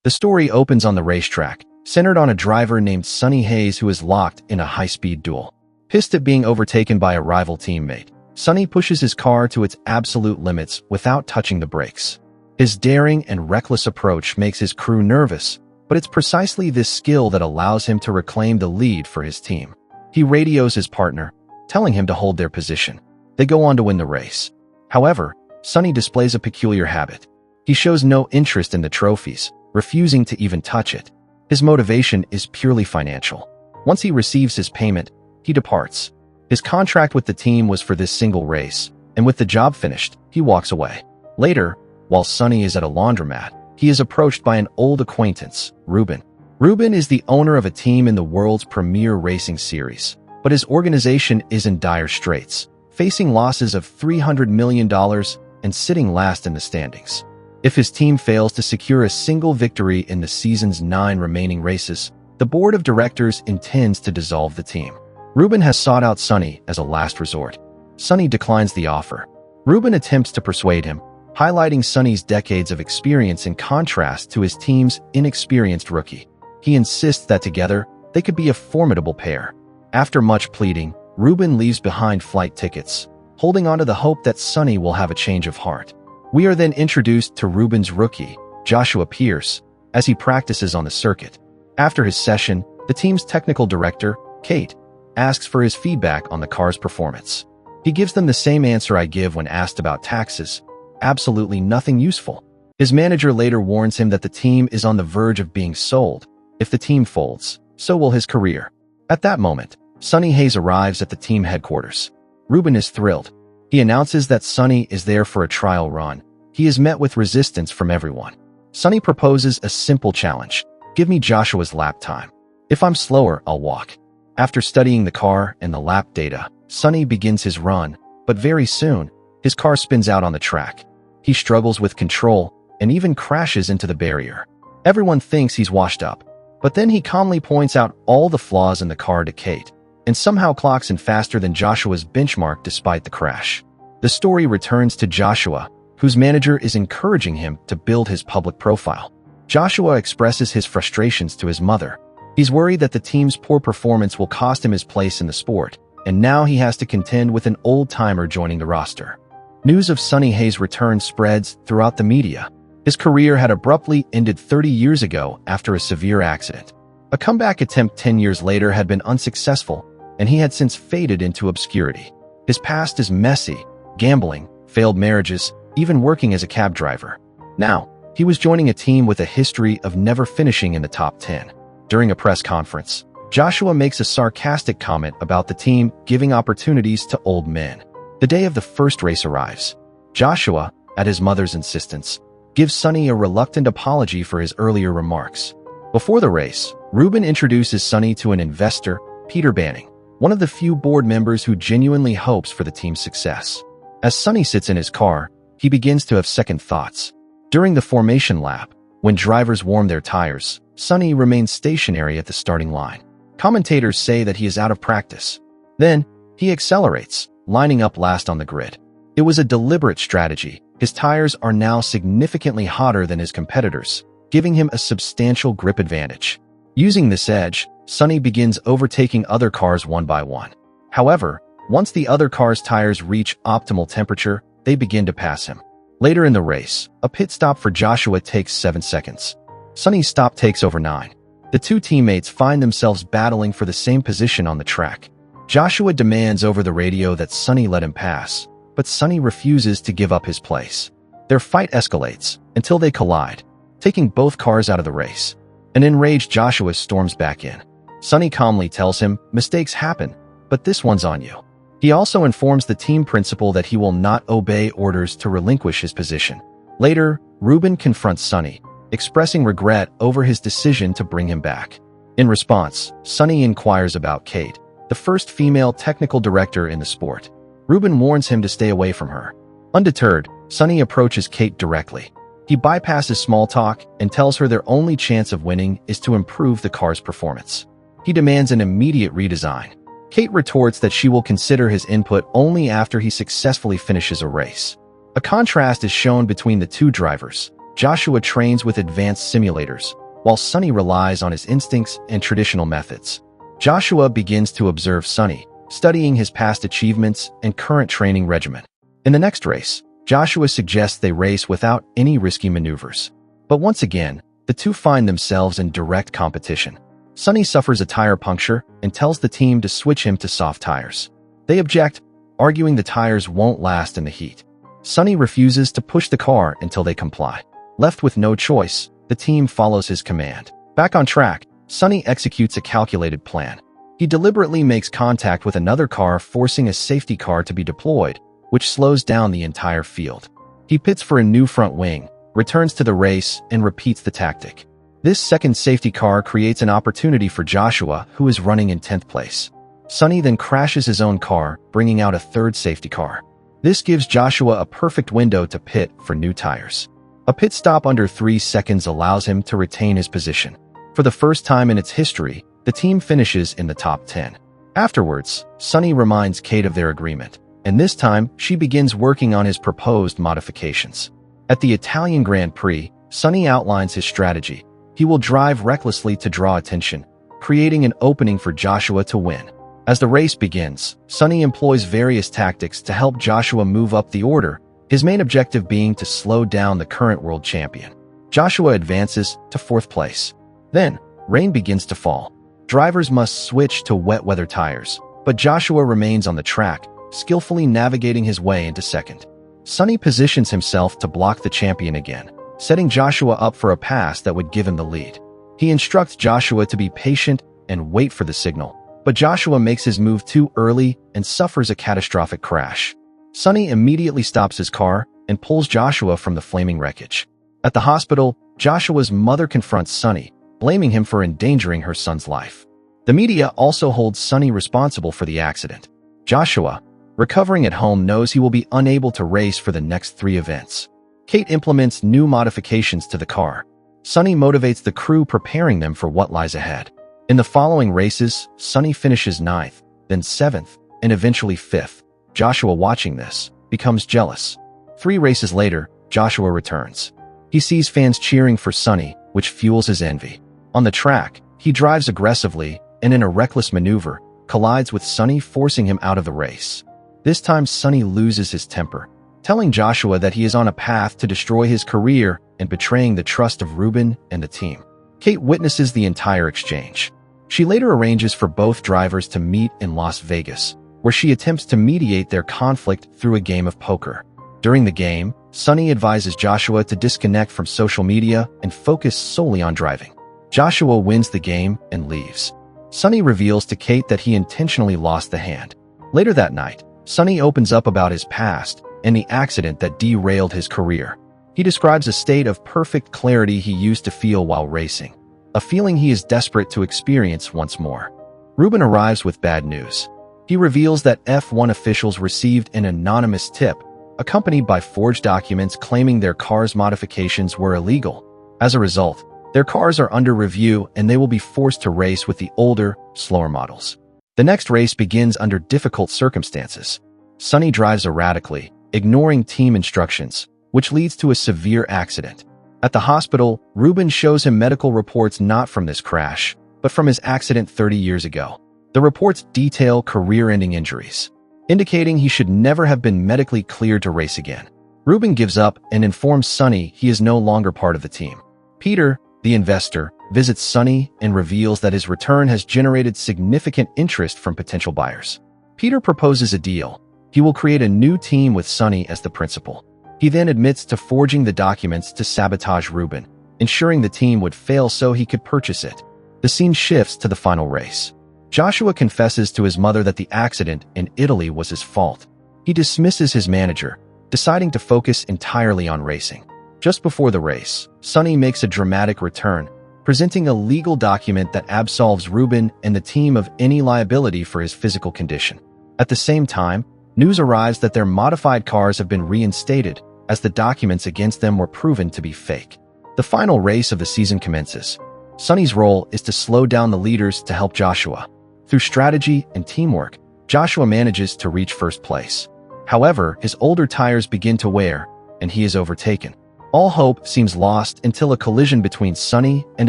The story opens on the racetrack, centered on a driver named Sonny Hayes who is locked in a high-speed duel. Pissed at being overtaken by a rival teammate, Sonny pushes his car to its absolute limits without touching the brakes. His daring and reckless approach makes his crew nervous, but it's precisely this skill that allows him to reclaim the lead for his team. He radios his partner, telling him to hold their position. They go on to win the race. However, Sonny displays a peculiar habit. He shows no interest in the trophies, refusing to even touch it. His motivation is purely financial. Once he receives his payment, he departs. His contract with the team was for this single race, and with the job finished, he walks away. Later, while Sonny is at a laundromat, he is approached by an old acquaintance, Ruben. Ruben is the owner of a team in the world's premier racing series, but his organization is in dire straits, facing losses of $300 million and sitting last in the standings. If his team fails to secure a single victory in the season's 9 remaining races, the board of directors intends to dissolve the team. Ruben has sought out Sonny as a last resort. Sonny declines the offer. Ruben attempts to persuade him, highlighting Sonny's decades of experience in contrast to his team's inexperienced rookie. He insists that together, they could be a formidable pair. After much pleading, Ruben leaves behind flight tickets, holding on to the hope that Sonny will have a change of heart. We are then introduced to Ruben's rookie, Joshua Pearce, as he practices on the circuit. After his session, the team's technical director, Kate, asks for his feedback on the car's performance. He gives them the same answer I give when asked about taxes: absolutely nothing useful. His manager later warns him that the team is on the verge of being sold. If the team folds, so will his career. At that moment, Sonny Hayes arrives at the team headquarters. Ruben is thrilled. He announces that Sonny is there for a trial run. He is met with resistance from everyone. Sonny proposes a simple challenge: give me Joshua's lap time. If I'm slower, I'll walk. After studying the car and the lap data, Sonny begins his run, but very soon, his car spins out on the track. He struggles with control and even crashes into the barrier. Everyone thinks he's washed up, but then he calmly points out all the flaws in the car to Kate, and somehow clocks in faster than Joshua's benchmark despite the crash. The story returns to Joshua, whose manager is encouraging him to build his public profile. Joshua expresses his frustrations to his mother. He's worried that the team's poor performance will cost him his place in the sport, and now he has to contend with an old-timer joining the roster. News of Sonny Hayes' return spreads throughout the media. His career had abruptly ended 30 years ago after a severe accident. A comeback attempt 10 years later had been unsuccessful, and he had since faded into obscurity. His past is messy: gambling, failed marriages, even working as a cab driver. Now, he was joining a team with a history of never finishing in the top 10. During a press conference, Joshua makes a sarcastic comment about the team giving opportunities to old men. The day of the first race arrives. Joshua, at his mother's insistence, gives Sonny a reluctant apology for his earlier remarks. Before the race, Ruben introduces Sonny to an investor, Peter Banning, one of the few board members who genuinely hopes for the team's success. As Sonny sits in his car, he begins to have second thoughts. During the formation lap, when drivers warm their tires, Sonny remains stationary at the starting line. Commentators say that he is out of practice. Then, he accelerates, lining up last on the grid. It was a deliberate strategy. His tires are now significantly hotter than his competitors, giving him a substantial grip advantage. Using this edge, Sonny begins overtaking other cars one by one. However, once the other car's tires reach optimal temperature, they begin to pass him. Later in the race, a pit stop for Joshua takes 7 seconds. Sonny's stop takes over 9. The two teammates find themselves battling for the same position on the track. Joshua demands over the radio that Sonny let him pass, but Sonny refuses to give up his place. Their fight escalates until they collide, taking both cars out of the race. An enraged Joshua storms back in. Sonny calmly tells him, "Mistakes happen, but this one's on you." He also informs the team principal that he will not obey orders to relinquish his position. Later, Ruben confronts Sonny, expressing regret over his decision to bring him back. In response, Sonny inquires about Kate, the first female technical director in the sport. Ruben warns him to stay away from her. Undeterred, Sonny approaches Kate directly. He bypasses small talk and tells her their only chance of winning is to improve the car's performance. He demands an immediate redesign. Kate retorts that she will consider his input only after he successfully finishes a race. A contrast is shown between the two drivers. Joshua trains with advanced simulators, while Sonny relies on his instincts and traditional methods. Joshua begins to observe Sonny, studying his past achievements and current training regimen. In the next race, Joshua suggests they race without any risky maneuvers. But once again, the two find themselves in direct competition. Sonny suffers a tire puncture and tells the team to switch him to soft tires. They object, arguing the tires won't last in the heat. Sonny refuses to push the car until they comply. Left with no choice, the team follows his command. Back on track, Sonny executes a calculated plan. He deliberately makes contact with another car, forcing a safety car to be deployed, which slows down the entire field. He pits for a new front wing, returns to the race, and repeats the tactic. This second safety car creates an opportunity for Joshua, who is running in 10th place. Sonny then crashes his own car, bringing out a third safety car. This gives Joshua a perfect window to pit for new tires. A pit stop under 3 seconds allows him to retain his position. For the first time in its history, the team finishes in the top 10. Afterwards, Sonny reminds Kate of their agreement, and this time she begins working on his proposed modifications. At the Italian Grand Prix, Sonny outlines his strategy. He will drive recklessly to draw attention, creating an opening for Joshua to win. As the race begins, Sonny employs various tactics to help Joshua move up the order, his main objective being to slow down the current world champion. Joshua advances to 4th place. Then, rain begins to fall. Drivers must switch to wet weather tires, but Joshua remains on the track, skillfully navigating his way into 2nd. Sonny positions himself to block the champion again, setting Joshua up for a pass that would give him the lead. He instructs Joshua to be patient and wait for the signal, but Joshua makes his move too early and suffers a catastrophic crash. Sonny immediately stops his car and pulls Joshua from the flaming wreckage. At the hospital, Joshua's mother confronts Sonny, blaming him for endangering her son's life. The media also holds Sonny responsible for the accident. Joshua, recovering at home, knows he will be unable to race for the next 3 events. Kate implements new modifications to the car. Sonny motivates the crew, preparing them for what lies ahead. In the following races, Sonny finishes 9th, then 7th, and eventually 5th. Joshua, watching this, becomes jealous. 3 races later, Joshua returns. He sees fans cheering for Sonny, which fuels his envy. On the track, he drives aggressively and, in a reckless maneuver, collides with Sonny, forcing him out of the race. This time, Sonny loses his temper, telling Joshua that he is on a path to destroy his career and betraying the trust of Ruben and the team. Kate witnesses the entire exchange. She later arranges for both drivers to meet in Las Vegas, where she attempts to mediate their conflict through a game of poker. During the game, Sonny advises Joshua to disconnect from social media and focus solely on driving. Joshua wins the game and leaves. Sonny reveals to Kate that he intentionally lost the hand. Later that night, Sonny opens up about his past and the accident that derailed his career. He describes a state of perfect clarity he used to feel while racing, a feeling he is desperate to experience once more. Ruben arrives with bad news. He reveals that F1 officials received an anonymous tip, accompanied by forged documents claiming their car's modifications were illegal. As a result, their cars are under review and they will be forced to race with the older, slower models. The next race begins under difficult circumstances. Sonny drives erratically, ignoring team instructions, which leads to a severe accident. At the hospital, Ruben shows him medical reports not from this crash, but from his accident 30 years ago. The reports detail career-ending injuries, indicating he should never have been medically cleared to race again. Ruben gives up and informs Sonny he is no longer part of the team. Peter, the investor, visits Sonny and reveals that his return has generated significant interest from potential buyers. Peter proposes a deal. He will create a new team with Sonny as the principal. He then admits to forging the documents to sabotage Ruben, ensuring the team would fail so he could purchase it. The scene shifts to the final race. Joshua confesses to his mother that the accident in Italy was his fault. He dismisses his manager, deciding to focus entirely on racing. Just before the race, Sonny makes a dramatic return, presenting a legal document that absolves Ruben and the team of any liability for his physical condition. At the same time, news arrives that their modified cars have been reinstated, as the documents against them were proven to be fake. The final race of the season commences. Sonny's role is to slow down the leaders to help Joshua. Through strategy and teamwork, Joshua manages to reach first place. However, his older tires begin to wear, and he is overtaken. All hope seems lost until a collision between Sonny and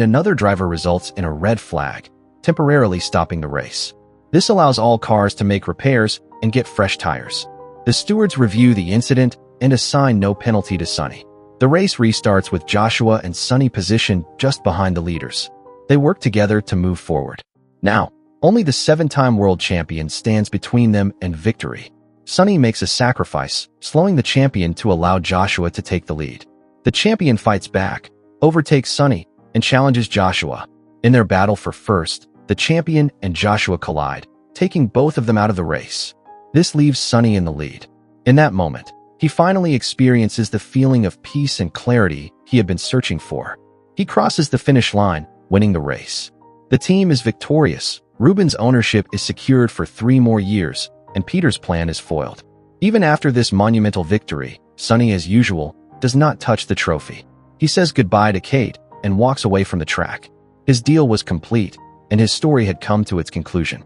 another driver results in a red flag, temporarily stopping the race. This allows all cars to make repairs and get fresh tires. The stewards review the incident and assign no penalty to Sonny. The race restarts with Joshua and Sonny positioned just behind the leaders. They work together to move forward. Now, only the 7-time world champion stands between them and victory. Sonny makes a sacrifice, slowing the champion to allow Joshua to take the lead. The champion fights back, overtakes Sonny, and challenges Joshua. In their battle for first, the champion and Joshua collide, taking both of them out of the race. This leaves Sonny in the lead. In that moment, he finally experiences the feeling of peace and clarity he had been searching for. He crosses the finish line, winning the race. The team is victorious. Ruben's ownership is secured for 3 more years, and Peter's plan is foiled. Even after this monumental victory, Sonny, as usual, does not touch the trophy. He says goodbye to Kate and walks away from the track. His deal was complete, and his story had come to its conclusion.